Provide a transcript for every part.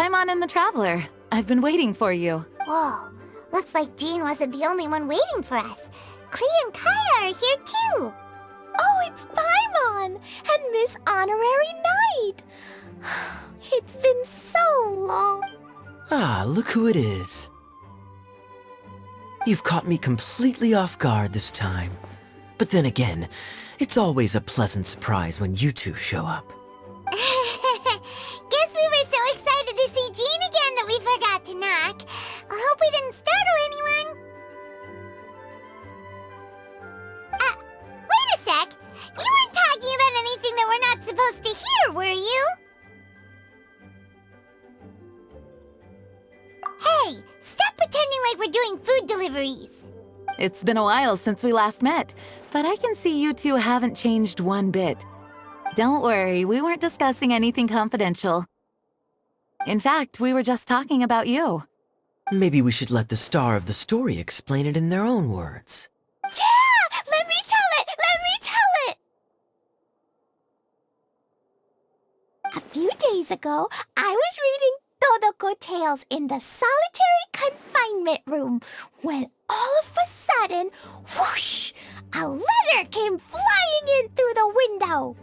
Paimon and the Traveler. I've been waiting for you. Whoa, looks like Jean wasn't the only one waiting for us. Klee and Kaya are here too. Oh, it's Paimon and Miss Honorary Knight. It's been so long. Ah, look who it is. You've caught me completely off guard this time. But then again, it's always a pleasant surprise when you two show up. Guess we were so excited to see Jean again that we forgot to knock. I hope we didn't startle anyone. Wait a sec. You weren't talking about anything that we're not supposed to hear, were you? Hey, stop pretending like we're doing food deliveries. It's been a while since we last met, but I can see you two haven't changed one bit. Don't worry, we weren't discussing anything confidential. In fact, we were just talking about you. Maybe we should let the star of the story explain it in their own words. Yeah! Let me tell it! Let me tell it! A few days ago, I was reading Todoko Tales in the solitary confinement room when all of a sudden, whoosh, a letter came flying in through the window.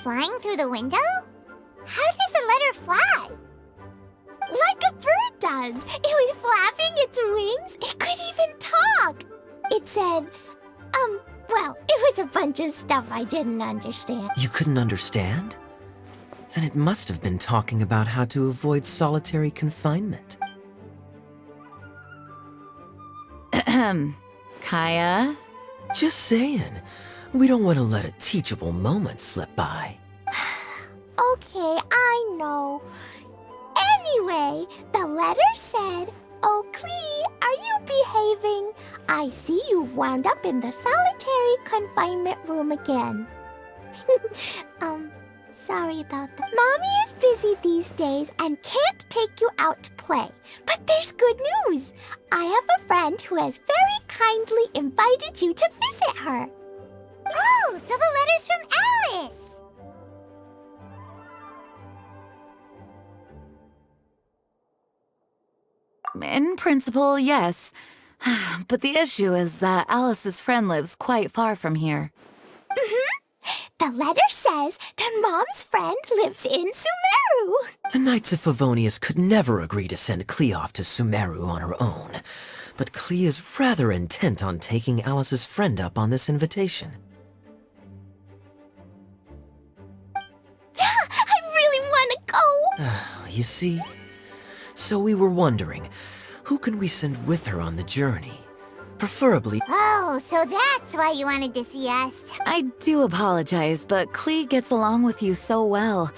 Flying through the window? How does a letter fly? Like a bird does. It was flapping its wings. It could even talk. It said, well, it was a bunch of stuff I didn't understand. You couldn't understand? Then it must have been talking about how to avoid solitary confinement. Kaya? Just saying. We don't want to let a teachable moment slip by. Okay, I know. Anyway, the letter said, "Oh, Klee, are you behaving? I see you've wound up in the solitary confinement room again." Sorry about that. Mommy is busy these days and can't take you out to play. But there's good news. I have a friend who has very kindly invited you to visit her. Oh, so the letter's from Alice. In principle, yes. But the issue is that Alice's friend lives quite far from here. The letter says that Mom's friend lives in Sumeru. The Knights of Favonius could never agree to send Klee off to Sumeru on her own. But Klee is rather intent on taking Alice's friend up on this invitation. Yeah, I really want to go. You see? So we were wondering, who can we send with her on the journey? Preferably... Oh, so that's why you wanted to see us. I do apologize, but Klee gets along with you so well.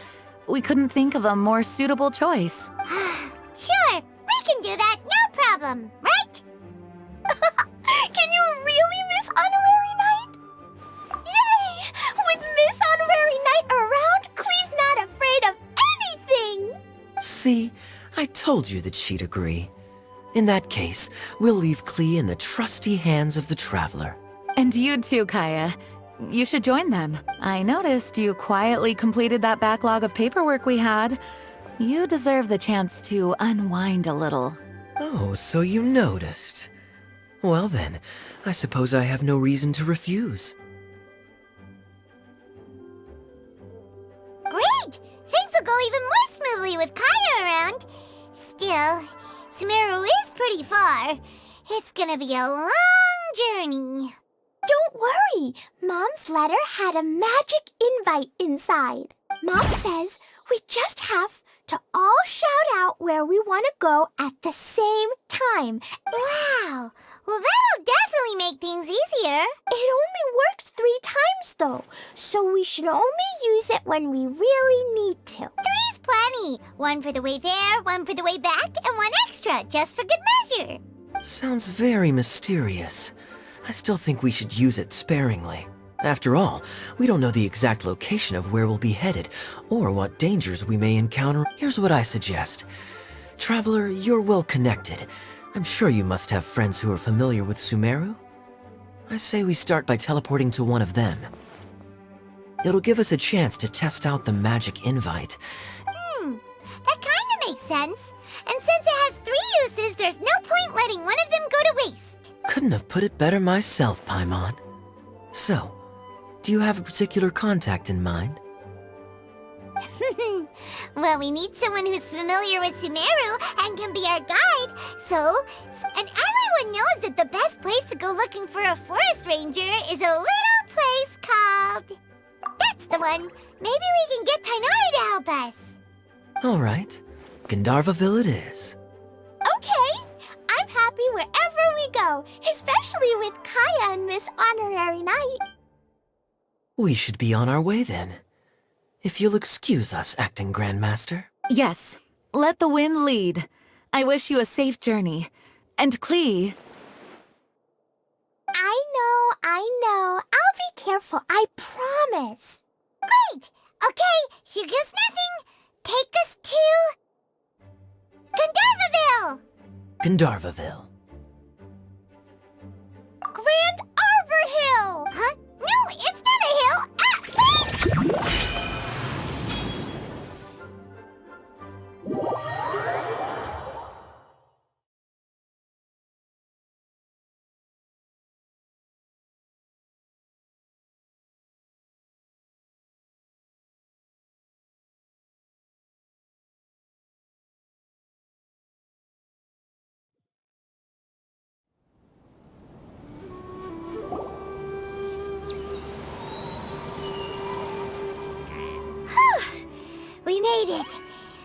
We couldn't think of a more suitable choice. Sure, we can do that, no problem, right? Can you really, Miss Honorary Knight? Yay! With Miss Honorary Knight around, Klee's not afraid of anything! See? I told you that she'd agree. In that case, we'll leave Klee in the trusty hands of the Traveler. And you too, Kaya. You should join them. I noticed you quietly completed that backlog of paperwork we had. You deserve the chance to unwind a little. Oh, so you noticed. Well then, I suppose I have no reason to refuse. Great! Things will go even more smoothly with Kaya around. Still, Sumeru is pretty far. It's gonna be a long journey. Don't worry, Mom's letter had a magic invite inside. Mom says we just have to all shout out where we want to go at the same time. Wow! Well, that'll definitely make things easier. It only works 3 times, though, so we should only use it when we really need to. 3's plenty. 1 for the way there, 1 for the way back, and 1 extra, just for good measure. Sounds very mysterious. I still think we should use it sparingly. After all, we don't know the exact location of where we'll be headed, or what dangers we may encounter. Here's what I suggest. Traveler, you're well connected. I'm sure you must have friends who are familiar with Sumeru. I say we start by teleporting to one of them. It'll give us a chance to test out the magic invite. That kinda makes sense. And since it has 3 uses, there's no point letting one of them go to waste. Couldn't have put it better myself, Paimon. So, do you have a particular contact in mind? Well, we need someone who's familiar with Sumeru and can be our guide, and everyone knows that the best place to go looking for a forest ranger is a little place called... That's the one! Maybe we can get Tainari to help us! Alright, Gandharvaville it is. Okay, I'm happy wherever we go, especially with Kaya and Miss Honorary Knight. We should be on our way then. If you'll excuse us, Acting Grandmaster. Yes, let the wind lead. I wish you a safe journey. And Klee... I know. I'll be careful, I promise. Great! Okay, here goes nothing! Take us to... Gandharvaville! Gandharvaville. Grand Arbor Hill! Huh? No, it's not a hill! Wait! We made it!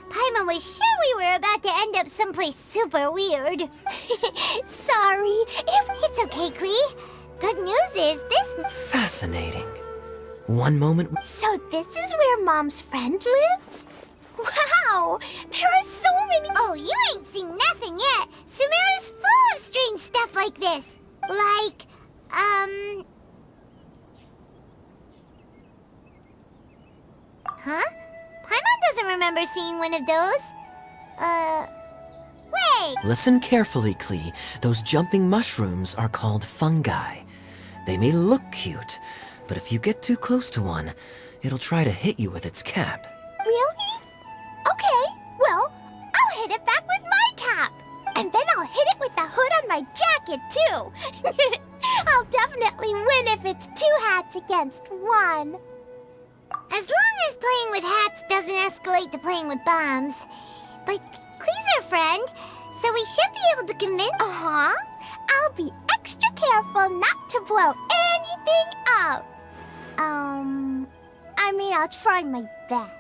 Paimon was sure we were about to end up someplace super weird. Sorry, It's okay, Klee. Good news is this... Fascinating. One moment... So this is where Mom's friend lives? Wow, there are so many... Oh, you ain't seen nothing yet. Sumeru's full of strange stuff like this. Like, Huh? Paimon doesn't remember seeing one of those. Wait! Listen carefully, Klee. Those jumping mushrooms are called fungi. They may look cute, but if you get too close to one, it'll try to hit you with its cap. Really? Okay, well, I'll hit it back with my cap. And then I'll hit it with the hood on my jacket, too. I'll definitely win if it's 2 hats against 1. As long as playing with hats doesn't escalate to playing with bombs. But Klee's our friend, so we should be able to convince... Uh-huh. I'll be extra careful not to blow anything up. I mean, I'll try my best.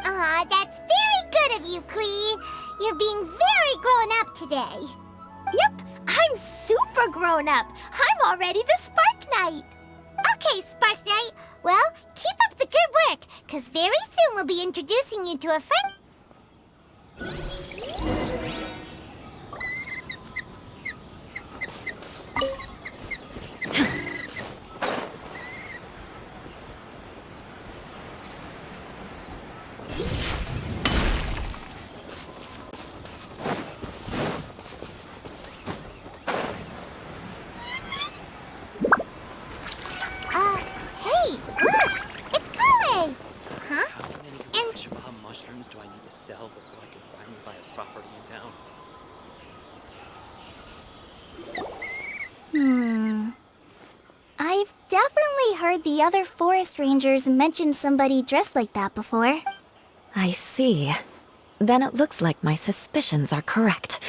Aw, that's very good of you, Klee. You're being very grown up today. Yep, I'm super grown up. I'm already the Spark Knight. Okay, Spark Knight. Well, keep up the good work, because very soon we'll be introducing you to a friend. Hey, look! It's Kale! Huh? How many And- Ashibah mushrooms do I need to sell before I can finally buy a property in town? I've definitely heard the other forest rangers mention somebody dressed like that before. I see. Then it looks like my suspicions are correct.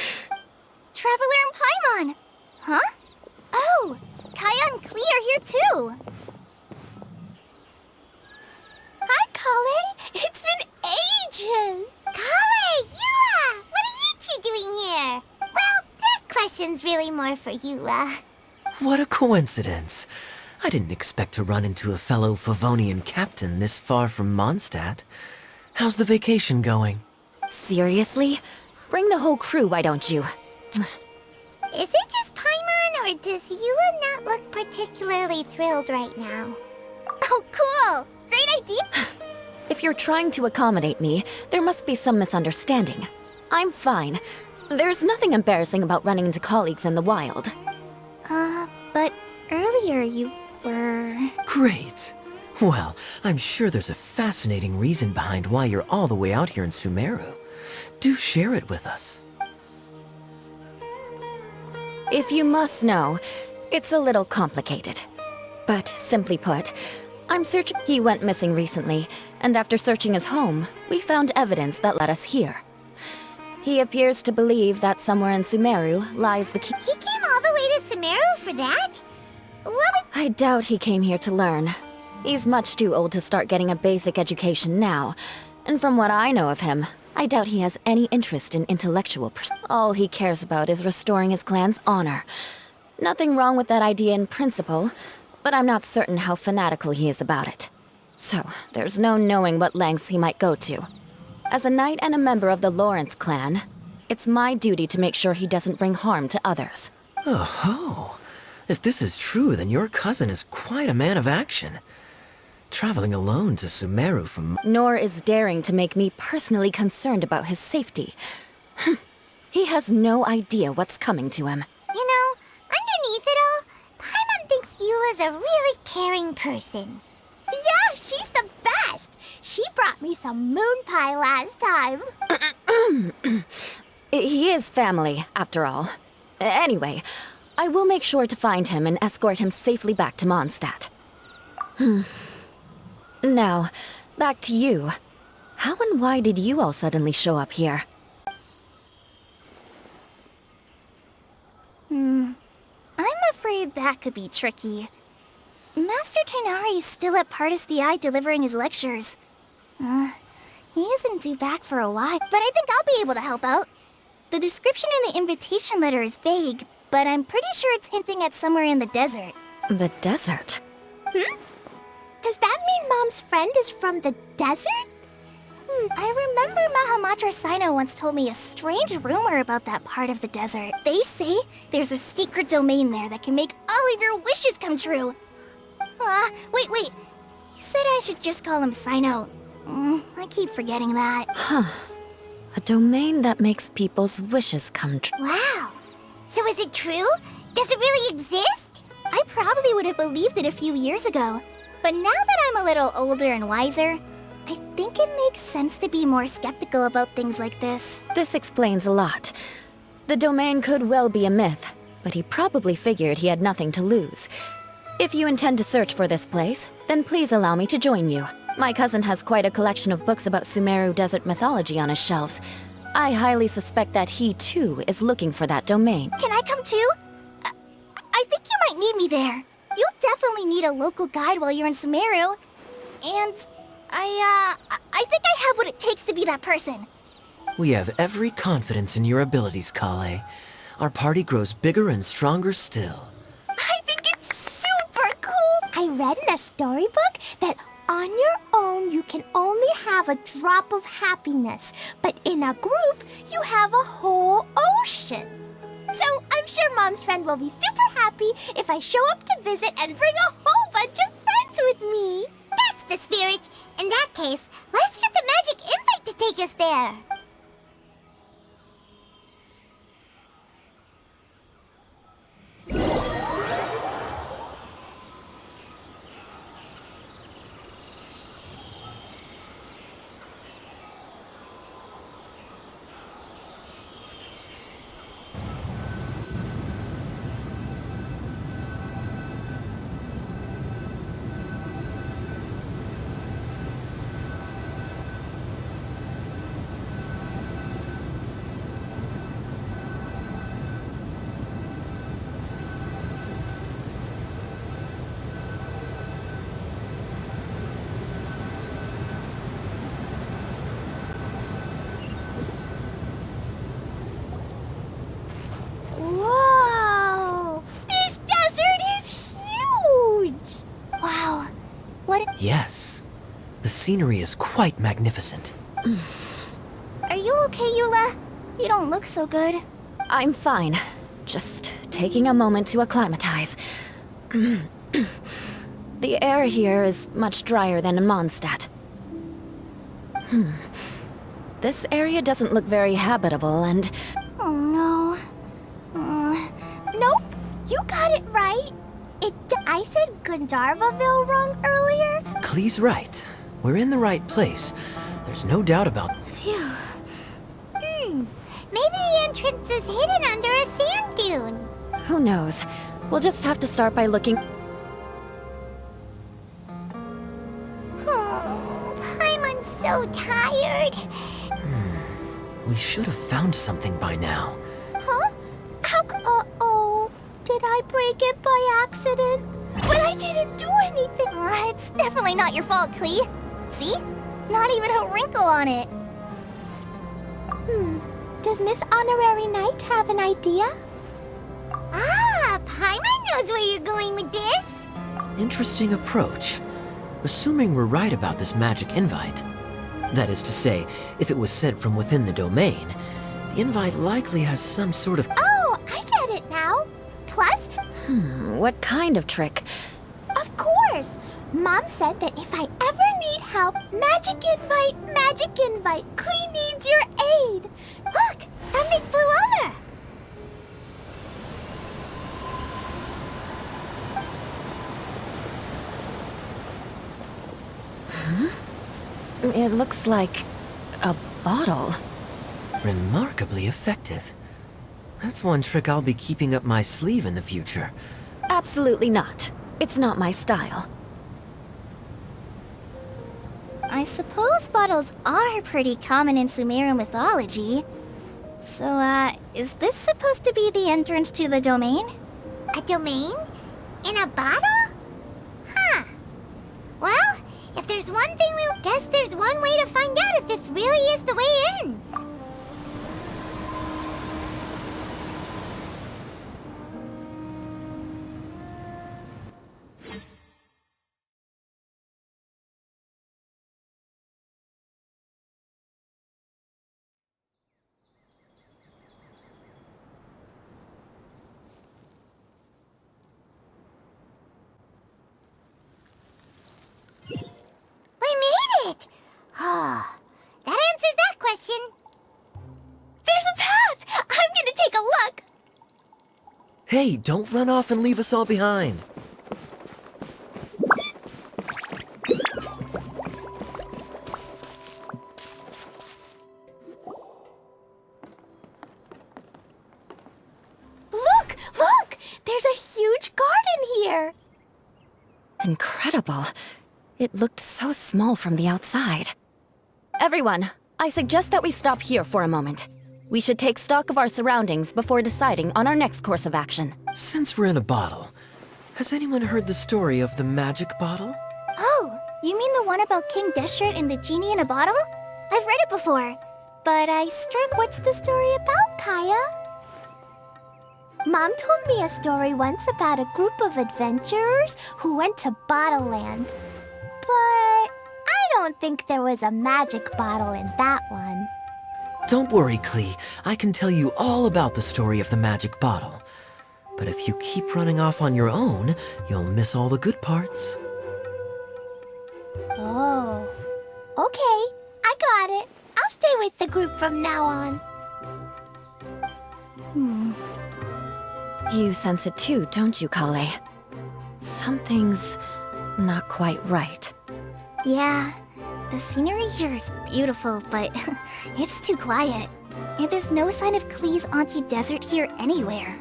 Traveler and Paimon! Huh? Oh, Kaya and Klee are here too! Hi, Kale. It's been ages. Kale! Eula! What are you two doing here? Well, that question's really more for Eula. What a coincidence. I didn't expect to run into a fellow Favonian captain this far from Mondstadt. How's the vacation going? Seriously? Bring the whole crew, why don't you? Is it just Paimon, or does Eula not look particularly thrilled right now? Oh, cool! Great idea! If you're trying to accommodate me, there must be some misunderstanding. I'm fine. There's nothing embarrassing about running into colleagues in the wild. But earlier you We're... Great. Well, I'm sure there's a fascinating reason behind why you're all the way out here in Sumeru. Do share it with us. If you must know, it's a little complicated. But simply put, I'm searching. He went missing recently, and after searching his home, we found evidence that led us here. He appears to believe that somewhere in Sumeru lies the key. He came all the way to Sumeru for that? What was... I doubt he came here to learn. He's much too old to start getting a basic education now. And from what I know of him, I doubt he has any interest in intellectual pursuits. All he cares about is restoring his clan's honor. Nothing wrong with that idea in principle, but I'm not certain how fanatical he is about it. So, there's no knowing what lengths he might go to. As a knight and a member of the Lawrence clan, it's my duty to make sure he doesn't bring harm to others. Oh-ho. If this is true, then your cousin is quite a man of action. Traveling alone to Sumeru from... Nor is daring to make me personally concerned about his safety. He has no idea what's coming to him. You know, underneath it all, Paimon thinks Eula's a really caring person. Yeah, she's the best! She brought me some moon pie last time. He is family, after all. Anyway, I will make sure to find him and escort him safely back to Mondstadt. Now, back to you. How and why did you all suddenly show up here? I'm afraid that could be tricky. Master Tighnari is still at Pardis the Eye delivering his lectures. He isn't due back for a while, but I think I'll be able to help out. The description in the invitation letter is vague, but I'm pretty sure it's hinting at somewhere in the desert. The desert? Does that mean Mom's friend is from the desert? I remember Mahamatra Sino once told me a strange rumor about that part of the desert. They say there's a secret domain there that can make all of your wishes come true. Wait. He said I should just call him Sino. I keep forgetting that. A domain that makes people's wishes come true. Wow. So is it true? Does it really exist? I probably would have believed it a few years ago. But now that I'm a little older and wiser, I think it makes sense to be more skeptical about things like this. This explains a lot. The domain could well be a myth, but he probably figured he had nothing to lose. If you intend to search for this place, then please allow me to join you. My cousin has quite a collection of books about Sumeru desert mythology on his shelves. I highly suspect that he, too, is looking for that domain. Can I come too? I think you might need me there. You'll definitely need a local guide while you're in Sumeru. And I think I have what it takes to be that person. We have every confidence in your abilities, Kale. Our party grows bigger and stronger still. I think it's super cool! I read in a storybook that on your own you can only have a drop of happiness, but in a group you have a whole ocean. So I'm sure Mom's friend will be super happy if I show up to visit and bring a whole bunch of friends with me. That's the spirit. In that case, let's get the magic invite to take us there. Whoa! This desert is huge! Wow. Yes. The scenery is quite magnificent. Are you okay, Eula? You don't look so good. I'm fine. Just taking a moment to acclimatize. The air here is much drier than in Mondstadt. This area doesn't look very habitable, and Oh no. Nope, you got it right. It I said Gandharvaville wrong earlier? Klee's right. We're in the right place. There's no doubt about it. Phew. Maybe the entrance is hidden under a sand dune. Who knows? We'll just have to start by looking. Oh, Paimon's so tired. We should have found something by now. Huh? Uh-oh. Did I break it by accident? But I didn't do anything. It's definitely not your fault, Klee. See? Not even a wrinkle on it. Does Miss Honorary Knight have an idea? Ah, Paimon knows where you're going with this. Interesting approach. Assuming we're right about this magic invite. That is to say, if it was sent from within the domain, the invite likely has some sort of... Oh, I get it now. Plus, What kind of trick? of course, Mom said that if I ever need help, magic invite, Klee needs your aid. Look, something flew over. It looks like a bottle. Remarkably effective. That's one trick I'll be keeping up my sleeve in the future. Absolutely not. It's not my style. I suppose bottles are pretty common in Sumeru mythology. So, is this supposed to be the entrance to the domain? A domain? In a bottle? Huh. Well, if there's one thing guess there's one way to find out if this really is the way in. We made it! Oh, that answers that question. There's a path. I'm gonna take a look. Hey, don't run off and leave us all behind. Look! There's a huge garden here. Incredible. It looked so small from the outside. Everyone, I suggest that we stop here for a moment. We should take stock of our surroundings before deciding on our next course of action. Since we're in a bottle, has anyone heard the story of the magic bottle? Oh, you mean the one about King Deshret and the genie in a bottle? I've read it before, but I struck. What's the story about, Kaya? Mom told me a story once about a group of adventurers who went to Bottle Land. But I don't think there was a magic bottle in that one. Don't worry, Klee. I can tell you all about the story of the magic bottle. But if you keep running off on your own, you'll miss all the good parts. Oh. Okay, I got it. I'll stay with the group from now on. You sense it too, don't you, Kale? Something's not quite right. Yeah, the scenery here is beautiful, but it's too quiet. And there's no sign of Klee's Auntie Desert here anywhere.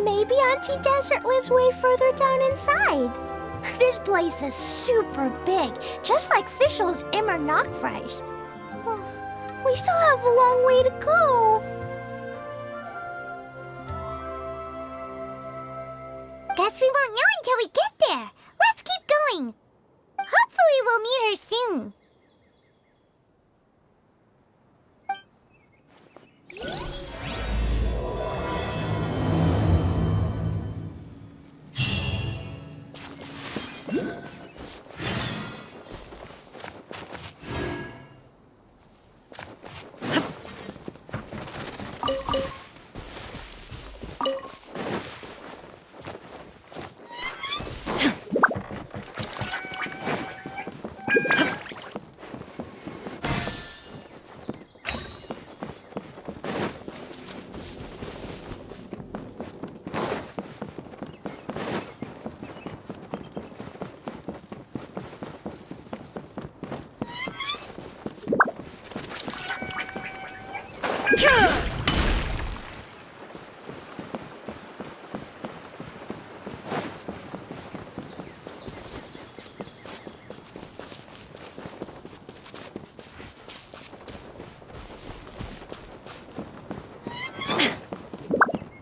Maybe Auntie Desert lives way further down inside. This place is super big, just like Fischl's Immer Nachtreich. We still have a long way to go. Guess we won't know until we get there. Let's keep going. Hopefully we'll meet her soon.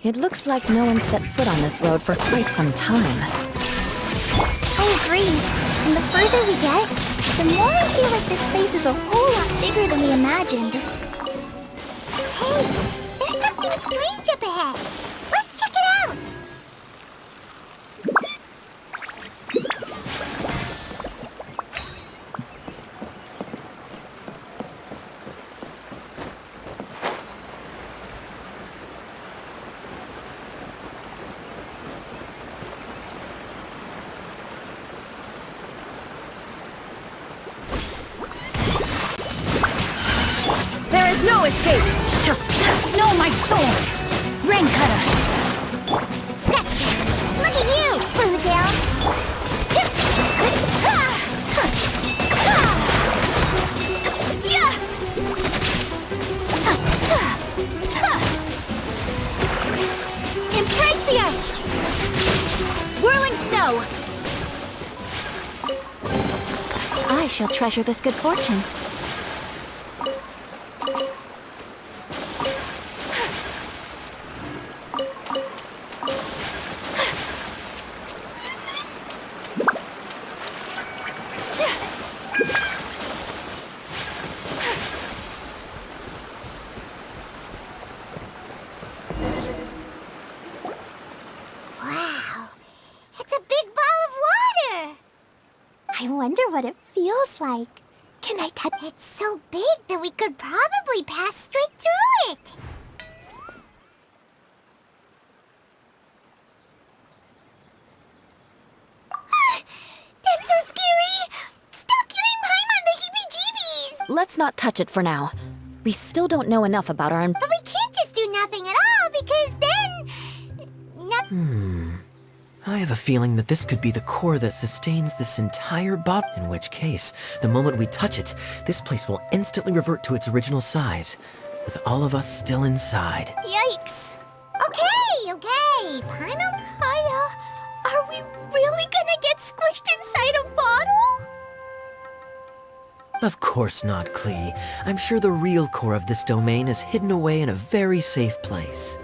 It looks like no one set foot on this road for quite some time. I agree. And the further we get, the more I feel like this place is a whole lot bigger than we imagined. Hey, there's something strange up ahead. Let's check it out. There is no escape! No, my sword! Rain cutter! Scratch that. Look at you, Foozle. Embrace the ice! Whirling snow! I shall treasure this good fortune. Wow, it's a big ball of water. I wonder what it feels like. Can I touch it? It's so big that we could probably pass straight through it. That's so scary! Stop giving Paimon the heebie-jeebies! Let's not touch it for now. We still don't know enough about our... But we can't just do nothing at all, because then... I have a feeling that this could be the core that sustains this entire bot. In which case, the moment we touch it, this place will instantly revert to its original size, with all of us still inside. Yikes! Okay. Paimon... Kaya, are we really gonna get squished inside a bottle? Of course not, Klee. I'm sure the real core of this domain is hidden away in a very safe place.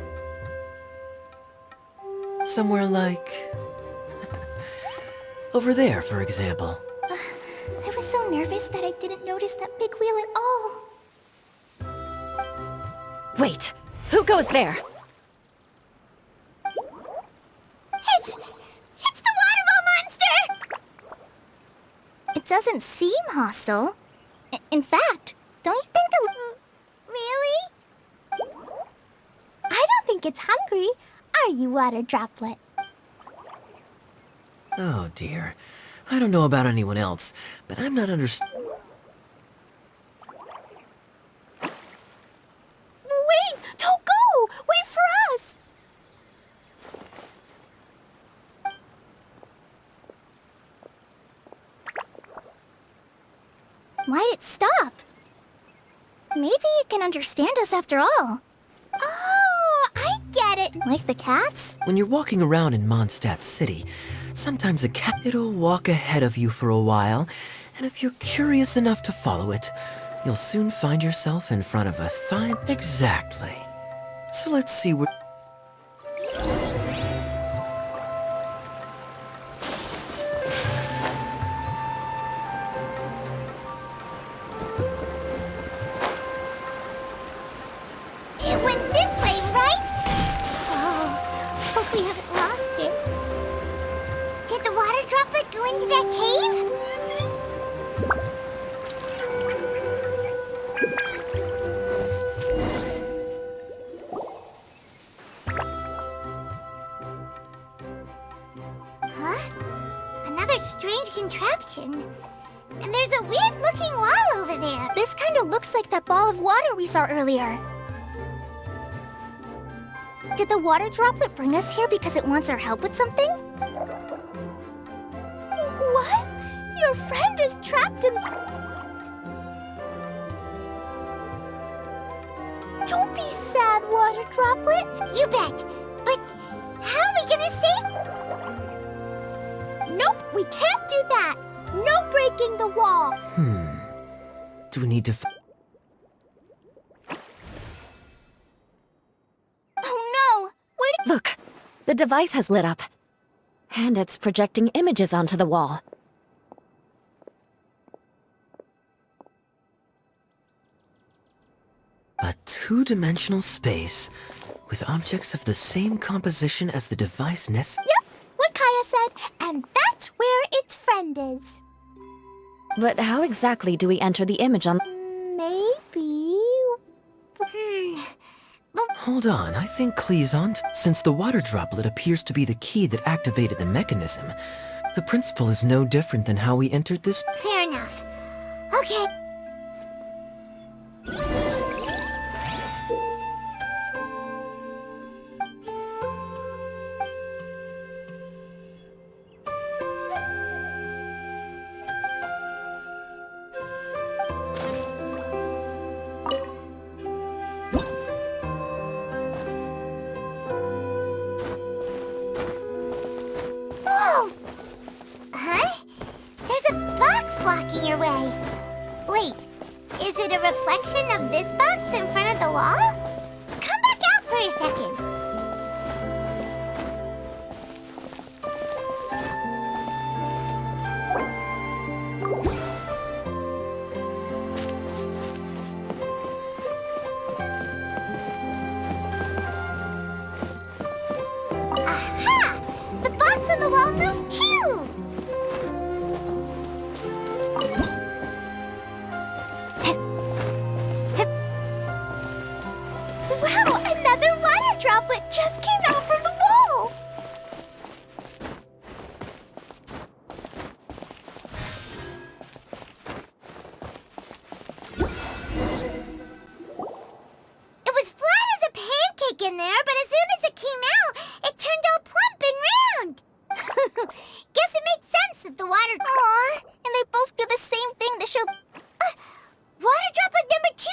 Somewhere like... over there, for example. I was so nervous that I didn't notice that big wheel at all. Wait! Who goes there? It's the waterball monster! It doesn't seem hostile. In fact, don't you think the... Really? I don't think it's hungry. Are you, water droplet? Oh dear. I don't know about anyone else, but I'm not understanding. Wait! Don't go! Wait for us! Why'd it stop? Maybe it can understand us after all. Oh, I get it! Like the cats? When you're walking around in Mondstadt City, sometimes a cat... it'll walk ahead of you for a while, and if you're curious enough to follow it, you'll soon find yourself in front of a fine... Exactly. So let's see what... It went this way, right? Oh, hope we haven't lost it. Did the water droplet go into that cave? Huh? Another strange contraption. And there's a weird-looking wall over there. This kind of looks like that ball of water we saw earlier. Did the water droplet bring us here because it wants our help with something? What? Your friend is trapped in... Don't be water droplet? You bet. But how are we gonna save? Nope, we can't do that. No breaking the wall. Do we need to Oh no! Where did... Look, the device has lit up. And it's projecting images onto the wall. A two-dimensional space with objects of the same composition as the device nest? Yep, what Kaya said, and that's where its friend is. But how exactly do we enter the image on... Maybe... Hold on, I think Klee's on. Since the water droplet appears to be the key that activated the mechanism, the principle is no different than how we entered this. Fair enough. Okay. Whoa! Huh? There's a box blocking your way. Wait, is it a reflection of this box in front of the wall? Come back out for a second. Aha! The box on the wall moved too! Wow, another water droplet just came out from the wall! It was flat as a pancake in there, but as soon as it came out, it turned all plump and round. Guess it makes sense that the water... Aw, and they both do the same thing to show... water droplet number 2...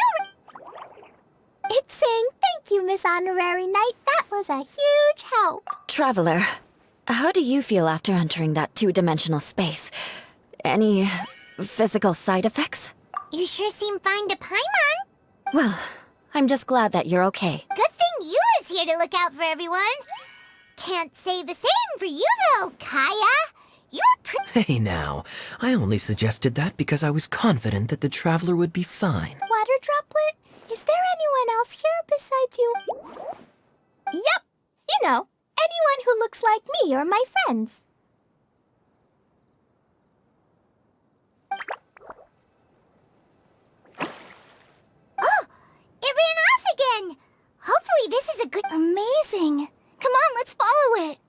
It's saying thank you, Miss Honorary Knight. That was a huge help. Traveler, how do you feel after entering that two-dimensional space? Any physical side effects? You sure seem fine to Paimon. Well, I'm just glad that you're okay. Good thing you is here to look out for everyone. Can't say the same for you, though, Kaya. You're pretty... Hey now, I only suggested that because I was confident that the traveler would be fine. Water droplet, is there anyone else here besides you? Yep, you know, anyone who looks like me or my friends. Oh, it ran off again. Hopefully this is a good... Amazing! Come on, let's follow it!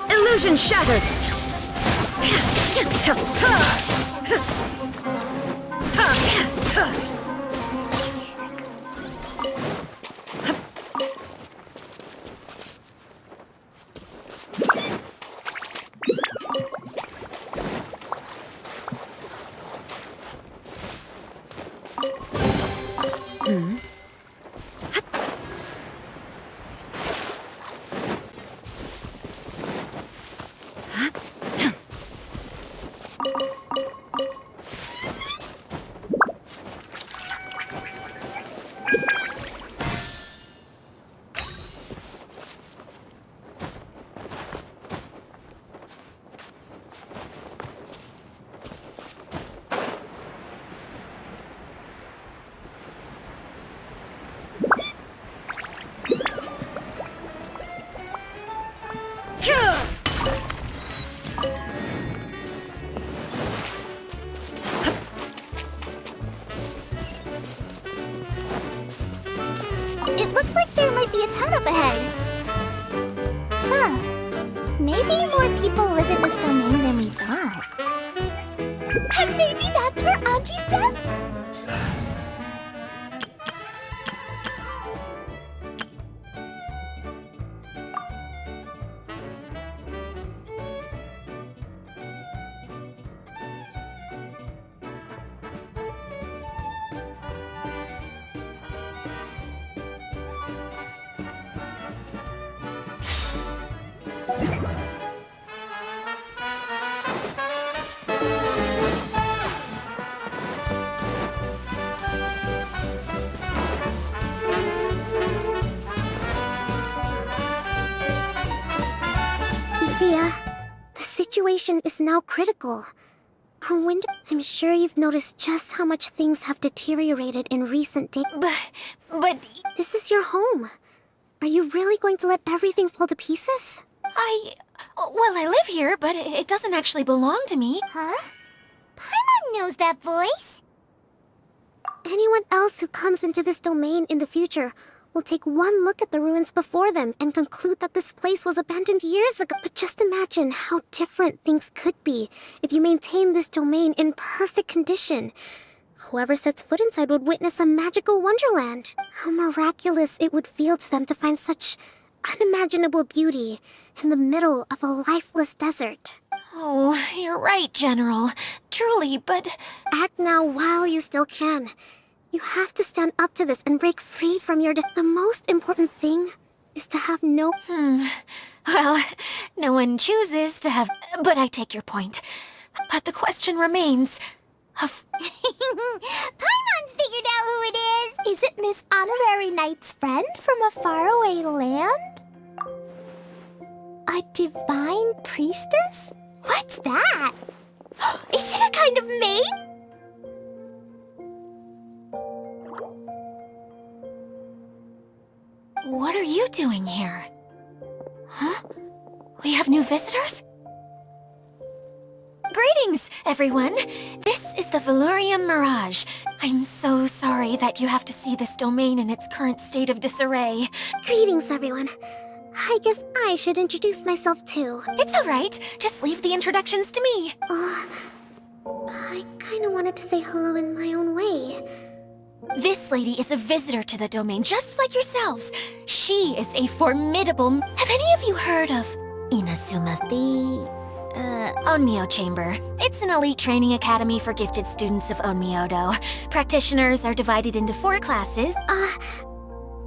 Illusion shattered! And maybe that's where Auntie Des... Idea, the situation is now critical. Our window... I'm sure you've noticed just how much things have deteriorated in recent days. But This is your home. Are you really going to let everything fall to pieces? well, I live here, but it doesn't actually belong to me. Huh? Paimon knows that voice. Anyone else who comes into this domain in the future will take one look at the ruins before them and conclude that this place was abandoned years ago. But just imagine how different things could be if you maintain this domain in perfect condition. Whoever sets foot inside would witness a magical wonderland. How miraculous it would feel to them to find such unimaginable beauty in the middle of a lifeless desert. Oh, you're right, General. Truly, but... Act now while you still can. You have to stand up to this and break free from your... The most important thing is to have no... Well, no one chooses to have... But I take your point. But the question remains... Paimon's figured out who it is. Is it Miss Honorary Knight's friend from a faraway land? A divine priestess? What's that? Is it a kind of maid? What are you doing here? Huh? We have new visitors? Greetings, everyone! This is the Valurium Mirage. I'm so sorry that you have to see this domain in its current state of disarray. Greetings, everyone. I guess I should introduce myself too. It's alright, just leave the introductions to me. I kinda wanted to say hello in my own way. This lady is a visitor to the domain, just like yourselves. She is a formidable... Have any of you heard of Inazuma, the Onmyo Chamber? It's an elite training academy for gifted students of Onmyodo. Practitioners are divided into 4 classes.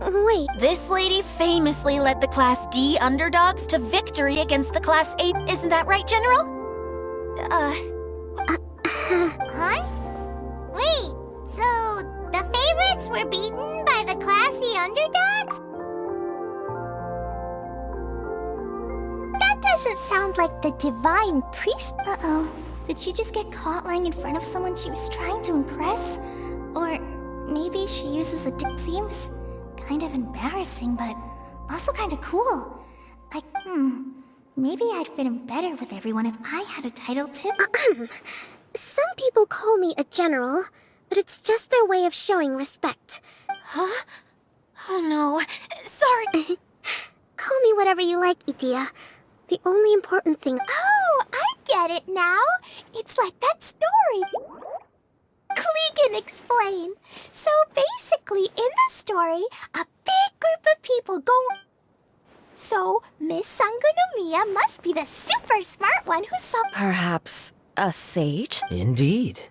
Wait, This lady famously led the Class D underdogs to victory against the Class A. Isn't that right, General? Huh? Wait, so the favorites were beaten by the classy underdogs? That doesn't sound like the divine priest. uh-oh. Did she just get caught lying in front of someone she was trying to impress? Or maybe she uses a seems kind of embarrassing, but also kind of cool. Like, maybe I'd fit in better with everyone if I had a title too. Some people call me a general, but it's just their way of showing respect. Huh? Oh no. Sorry. Call me whatever you like, Idia. The only important thing... Oh, I get it now. It's like that story. Klee can explain. So basically, in the story, a big group of people go... So, Miss Sangonomiya must be the super smart one who saw... Perhaps a sage? Indeed.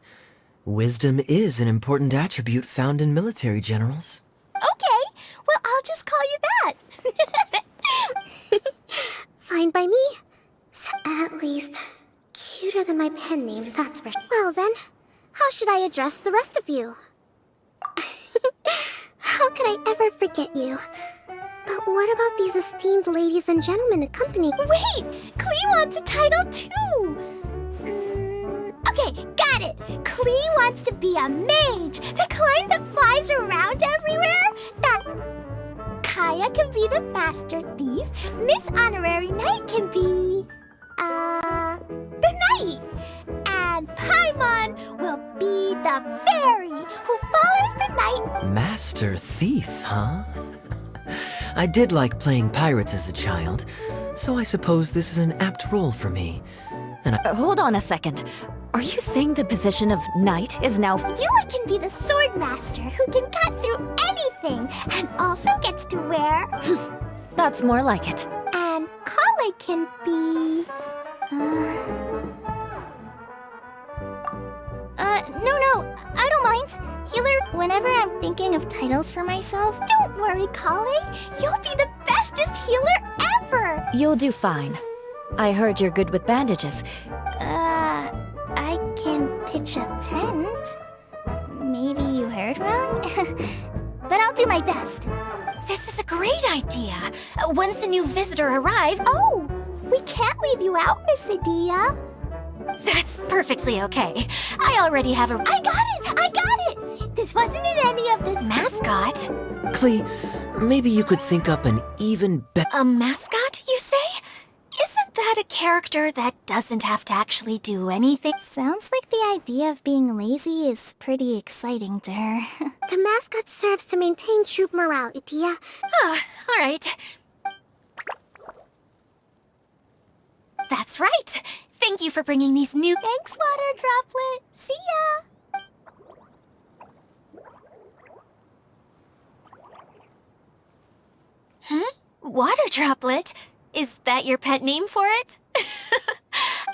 Wisdom is an important attribute found in military generals. Okay, well, I'll just call you that. Fine by me. At least, cuter than my pen name, that's for sure. Well then, how should I address the rest of you? How could I ever forget you? But what about these esteemed ladies and gentlemen accompanying... Wait, Klee wants a title too. Okay, got it. Klee wants to be a mage, the kind that flies around everywhere. That Kaya can be the master thief. Miss Honorary Knight can be, the knight. And Paimon will be the fairy who follows the knight. Master Thief, huh? I did like playing pirates as a child, so I suppose this is an apt role for me. And Hold on a second. Are you saying the position of knight is now... Eula can be the sword master who can cut through anything and also gets to wear... That's more like it. And Kale can be... No, I don't mind. Healer, whenever I'm thinking of titles for myself, don't worry, Kale. You'll be the bestest healer ever! You'll do fine. I heard you're good with bandages. I can pitch a tent. Maybe you heard wrong? But I'll do my best. This is a great idea. Once a new visitor arrives... Oh, we can't leave you out, Miss Adia. That's perfectly okay. I already have a... I got it! This wasn't in any of the... mascot? Klee, maybe you could think up an even better... A mascot, you say? Isn't that a character that doesn't have to actually do anything? Sounds like the idea of being lazy is pretty exciting to her. The mascot serves to maintain troop morale, Adia. Oh, all right. That's right. Thank you for bringing these new... Thanks, Water Droplet. See ya! Water Droplet? Is that your pet name for it?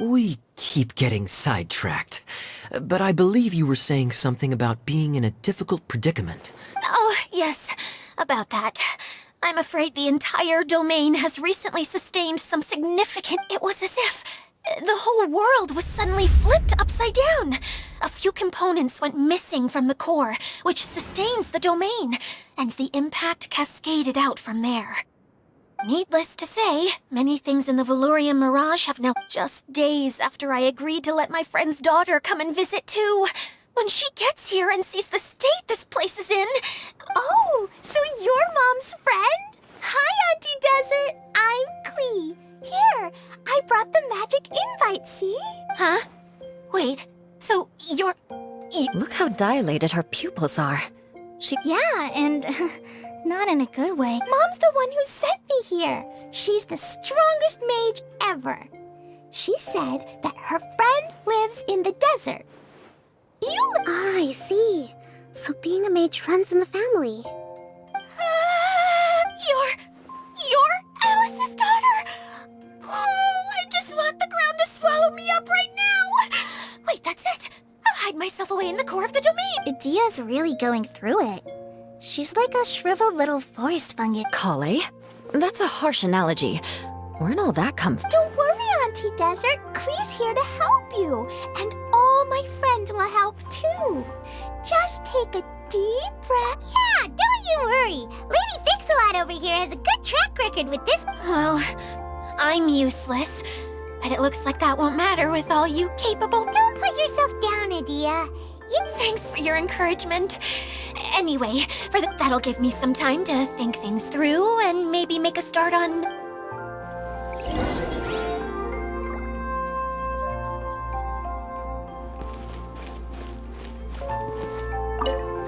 We keep getting sidetracked. But I believe you were saying something about being in a difficult predicament. Oh, yes. About that. I'm afraid the entire domain has recently sustained some significant... It was as if the whole world was suddenly flipped upside down. A few components went missing from the core, which sustains the domain, and the impact cascaded out from there. Needless to say, many things in the Valorian Mirage have now... Just days after I agreed to let my friend's daughter come and visit too. When she gets here and sees the state this place is in... Oh, so you're Mom's friend? Hi, Auntie Desert. I'm Klee. Here, I brought the magic invite, see? Huh? Wait, so you're... Look how dilated her pupils are. Yeah, and not in a good way. Mom's the one who sent me here. She's the strongest mage ever. She said that her friend lives in the desert. Ah, I see. So being a mage runs in the family. You're Alice's daughter? Oh, I just want the ground to swallow me up right now. Wait, that's it. I'll hide myself away in the core of the domain. Adia's really going through it. She's like a shriveled little forest fungus. Kale? That's a harsh analogy. Where'd all that come from? Don't worry, Auntie Desert. Klee's here to help you. And all my friends will help too. Just take a deep breath. Yeah, don't you worry. Lady Fix-A-Lot over here has a good track record with this. Well, I'm useless. But it looks like that won't matter with all you capable... Don't put yourself down, Adia. Thanks for your encouragement. Anyway, that'll give me some time to think things through and maybe make a start on...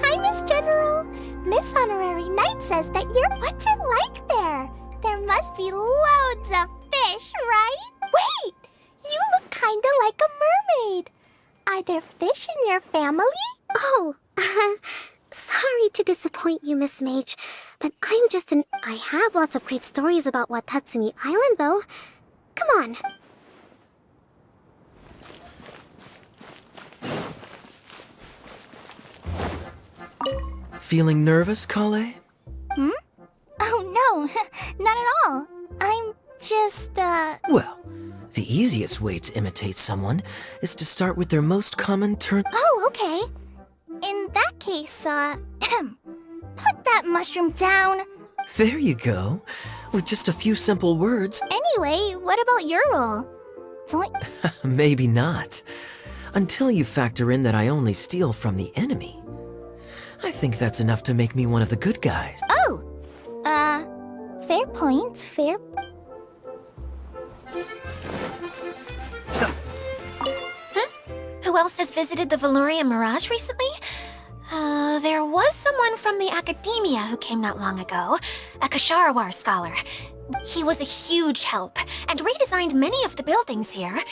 Hi, Miss General. Miss Honorary Knight says that you're... What's it like there? There must be loads of fish, right? Wait! You look kinda like a mermaid. Are there fish in your family? Oh, sorry to disappoint you, Miss Mage, but I'm just an... I have lots of great stories about Watatsumi Island, though. Come on. Feeling nervous, Kale? Oh, no. Not at all. I'm just, Well, the easiest way to imitate someone is to start with their most common turn. Oh, okay. In that case, put that mushroom down. There you go. With just a few simple words. Anyway, what about your role? It's only... Maybe not. Until you factor in that I only steal from the enemy. I think that's enough to make me one of the good guys. Oh! Fair point, fair... Who else has visited the Valorian Mirage recently? There was someone from the academia who came not long ago, a Kasharawar scholar. He was a huge help and redesigned many of the buildings here.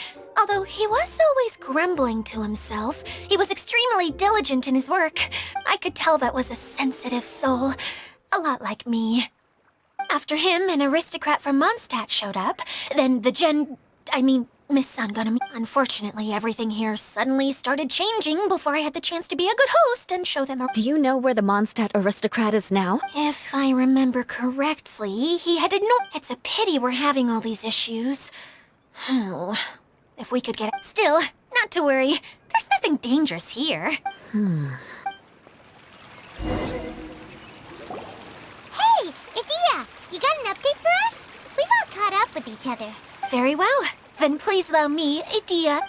Although he was always grumbling to himself, he was extremely diligent in his work. I could tell that was a sensitive soul, a lot like me. After him, an aristocrat from Mondstadt showed up. Then Miss Sangonami. Unfortunately, everything here suddenly started changing before I had the chance to be a good host and show them Do you know where the Mondstadt aristocrat is now? If I remember correctly, he headed north. It's a pity we're having all these issues. Oh, if we could get it. Still, not to worry. There's nothing dangerous here. Hey, Idia, you got an update for us? We've all caught up with each other. Very well. Then please allow me, Idia.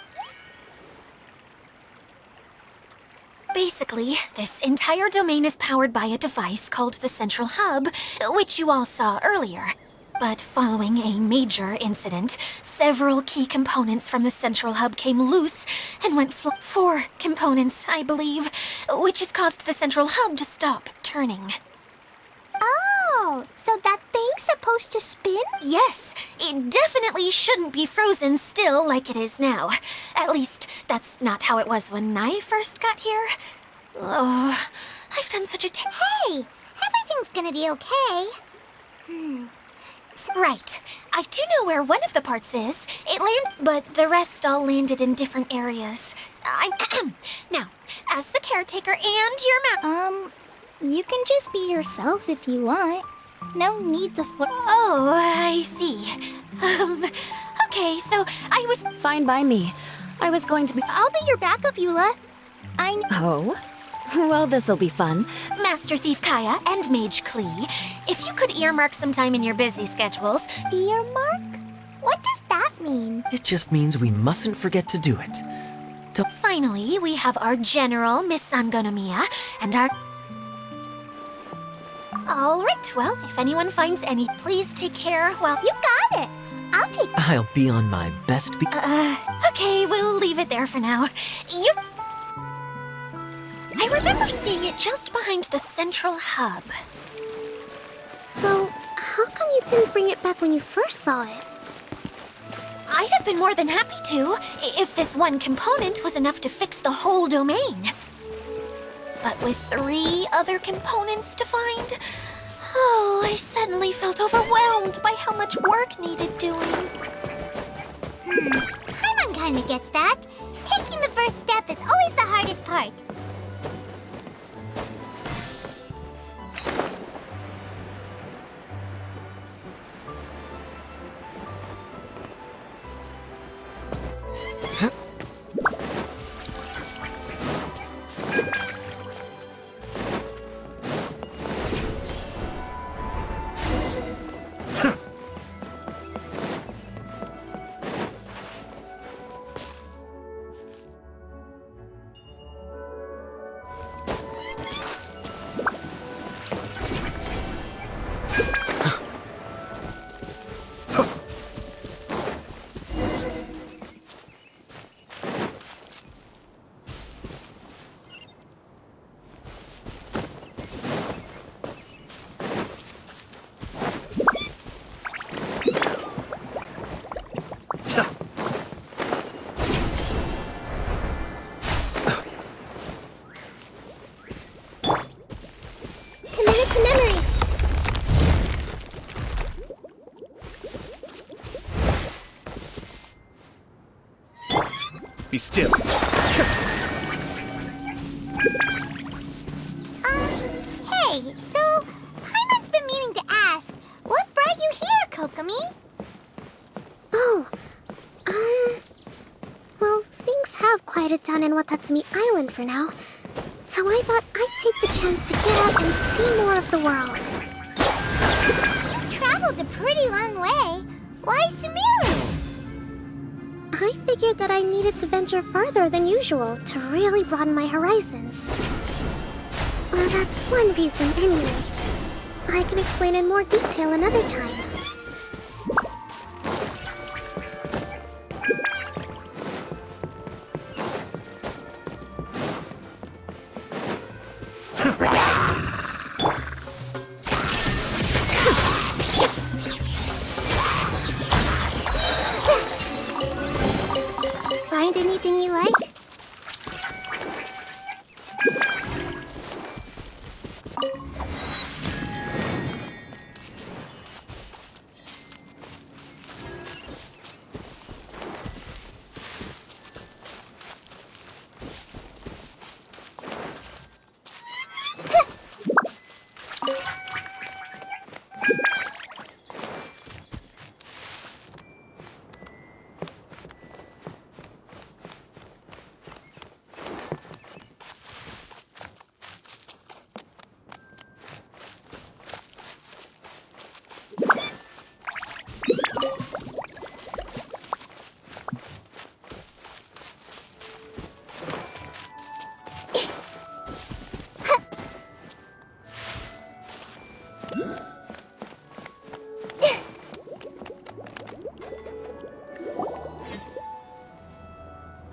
Basically, this entire domain is powered by a device called the Central Hub, which you all saw earlier. But following a major incident, several key components from the Central Hub came loose and went 4 components, I believe, which has caused the Central Hub to stop turning. Oh, so that thing's supposed to spin? Yes, it definitely shouldn't be frozen still like it is now. At least, that's not how it was when I first got here. Oh, I've done such a Hey, everything's gonna be okay. Right. I do know where one of the parts is. But the rest all landed in different areas. Now, as the caretaker and your You can just be yourself if you want. No need to Oh, I see. Okay, so I was... Fine by me. I was going to be... I'll be your backup, Eula. Oh? Well, this'll be fun. Master Thief Kaya and Mage Klee, if you could earmark some time in your busy schedules... Earmark? What does that mean? It just means we mustn't forget to do it. Finally, we have our general, Miss Sangonomiya, and our... All right, well, if anyone finds any, please take care while... You got it. I'll take it. I'll be on my best Okay, we'll leave it there for now. I remember seeing it just behind the Central Hub. So, how come you didn't bring it back when you first saw it? I'd have been more than happy to, if this one component was enough to fix the whole domain. But with 3 other components to find, I suddenly felt overwhelmed by how much work needed doing. Paimon kinda gets that. Taking the first step is always the hardest part. Commit it to memory. Be still. Hey, so Paimon's been meaning to ask, what brought you here, Kokomi? Oh, well, things have quieted down in Watatsumi Island for now. So I thought I'd take the chance to get out and see more of the world. You've traveled a pretty long way. Why Sumeru? I figured that I needed to venture farther than usual to really broaden my horizons. Well, that's one reason anyway. I can explain in more detail another time. find anything you like?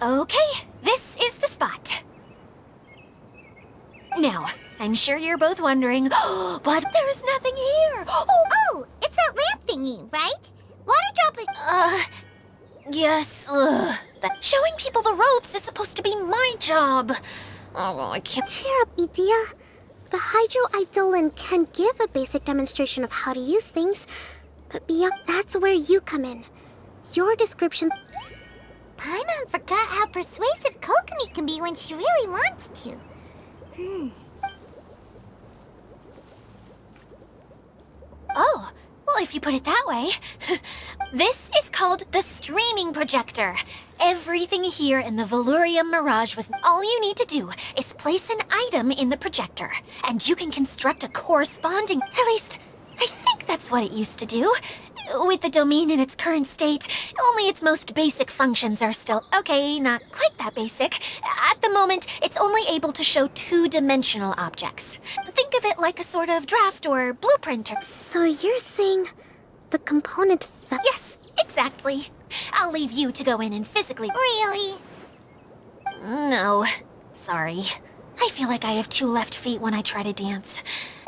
Okay, this is the spot. Now, I'm sure you're both wondering, but there's nothing here. Oh, it's that lamp thingy, right? Water droplet. Yes, showing people the ropes is supposed to be my job. Oh, I can't. Cheer up, Edea. The Hydro-Eidolon can give a basic demonstration of how to use things, but beyond that's where you come in. Your description. Paimon forgot how persuasive Kokomi can be when she really wants to. Oh, well, if you put it that way. This is called the streaming projector. Everything here in the Valurium Mirage was... All you need to do is place an item in the projector, and you can construct a corresponding... At least, I think that's what it used to do. With the domain in its current state, only its most basic functions are still... Okay, not quite that basic. At the moment, it's only able to show two-dimensional objects. Think of it like a sort of draft or blueprint or... So you're saying the component that... Yes, exactly. I'll leave you to go in and physically... Really? No, sorry. I feel like I have two left feet when I try to dance.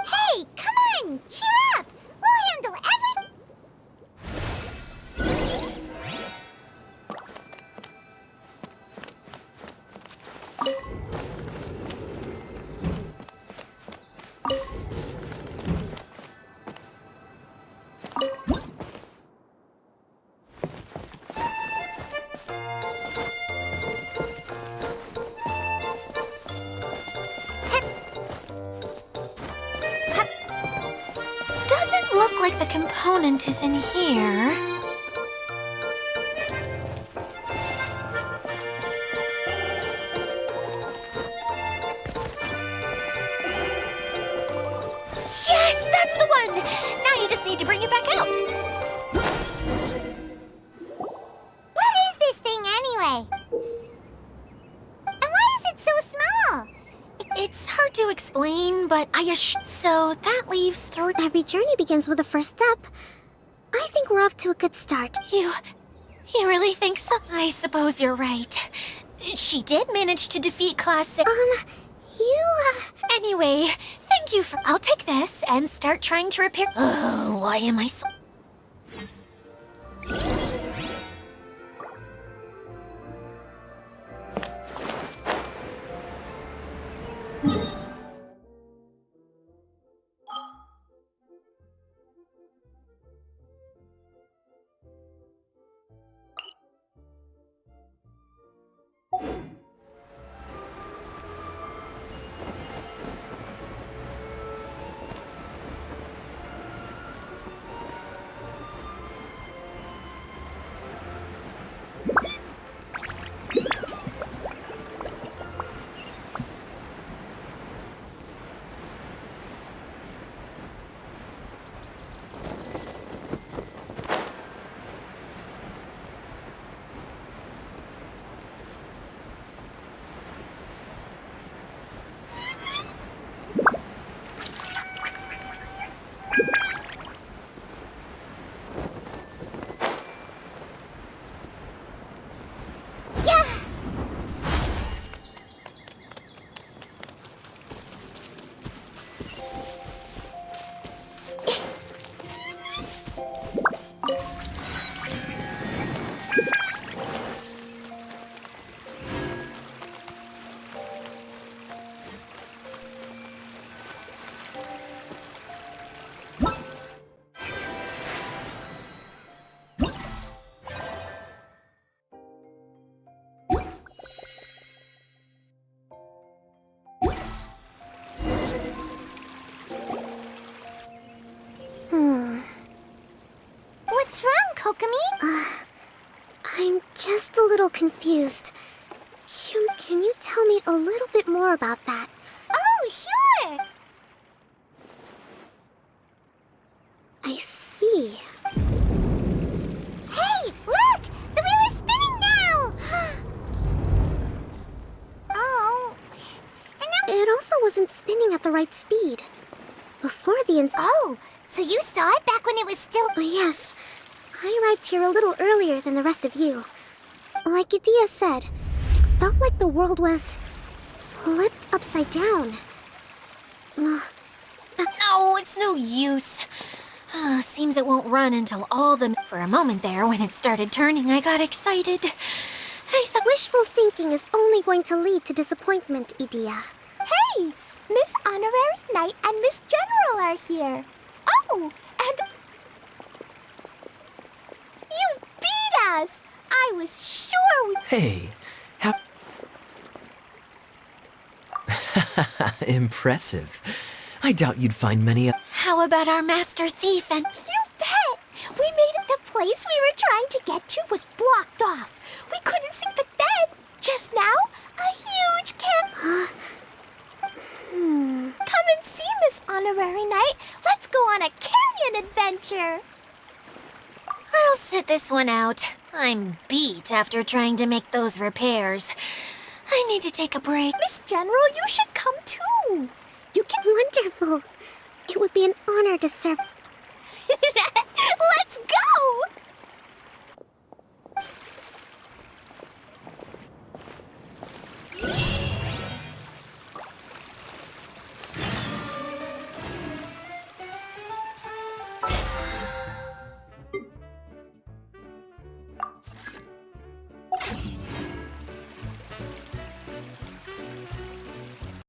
Hey, come on! Cheer up! We'll handle everything! Doesn't look like the component is in here. Yes, that's the one! Now you just need to bring it back out. What is this thing anyway? And why is it so small? It's hard to explain, but So that leaves three... Every journey begins with a first step. I think we're off to a good start. You really think so? I suppose you're right. She did manage to defeat Class 6. Anyway, thank you for... I'll take this and start trying to repair... Oh, why am I so... Okami? I'm just a little confused. Can you tell me a little bit more about that? Oh, sure! I see. Hey, look! The wheel is spinning now! Oh. And now... It also wasn't spinning at the right speed. Before the Oh, so you saw it back when it was still... Yes. I arrived here a little earlier than the rest of you. Like Idia said, it felt like the world was flipped upside down. No, it's no use. Seems it won't run until all the... For a moment there, when it started turning, I got excited. I thought... Wishful thinking is only going to lead to disappointment, Idia. Hey! Miss Honorary Knight and Miss General are here. Oh, and... You beat us! I was sure we... Hey, impressive. I doubt you'd find many. How about our master thief and... You bet! We made it. The place we were trying to get to was blocked off. We couldn't see, but then, just now, a huge camp... Come and see, Miss Honorary Knight. Let's go on a canyon adventure. I'll sit this one out. I'm beat after trying to make those repairs. I need to take a break. Miss General, you should come too. You can... Wonderful. It would be an honor to serve...